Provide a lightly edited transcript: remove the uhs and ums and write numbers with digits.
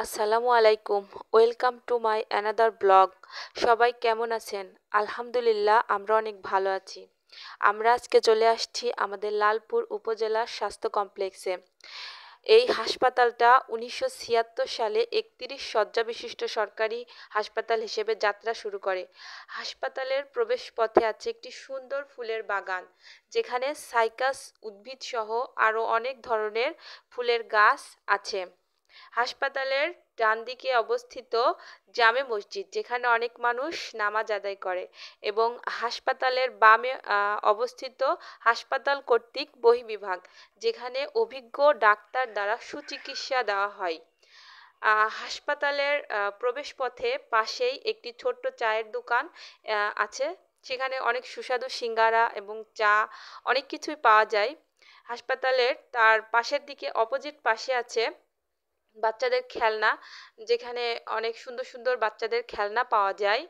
আসসালামু আলাইকুম। Welcome to my another blog. সবাই কেমন আছেন? আলহামদুলিল্লাহ, আমরা অনেক ভালো আছি। আমরা আজকে চলে আসছি আমাদের লালপুর উপজেলার স্বাস্থ্য কমপ্লেক্সে। এই হাসপাতালটা ১৯৭৬ সালে ৩১ শয্যা বিশিষ্ট সরকারি হাসপাতাল হিসেবে যাত্রা শুরু করে। হাসপাতালের প্রবেশপথে আছে একটি সুন্দর ফুলের বাগান, যেখানে সাইকাস উদ্ভিদসহ আরও অনেক ধরনের ফুলের গাছ আছে। হাসপাতালের ডান দিকে অবস্থিত জামে মসজিদ, যেখানে অনেক মানুষ নামাজ আদায় করে, এবং হাসপাতালের বামে অবস্থিত হাসপাতাল কর্তৃক বহির্বিভাগ, যেখানে অভিজ্ঞ ডাক্তার দ্বারা সুচিকিৎসা দেওয়া হয়। হাসপাতালের প্রবেশপথে পাশেই একটি ছোট্ট চায়ের দোকান আছে। সেখানে অনেক সুস্বাদু সিঙ্গারা এবং চা অনেক কিছুই পাওয়া যায়। হাসপাতালের তার পাশের দিকে অপোজিট পাশে আছে বাচ্চাদের খেলনা, যেখানে অনেক সুন্দর সুন্দর বাচ্চাদের খেলনা পাওয়া যায়।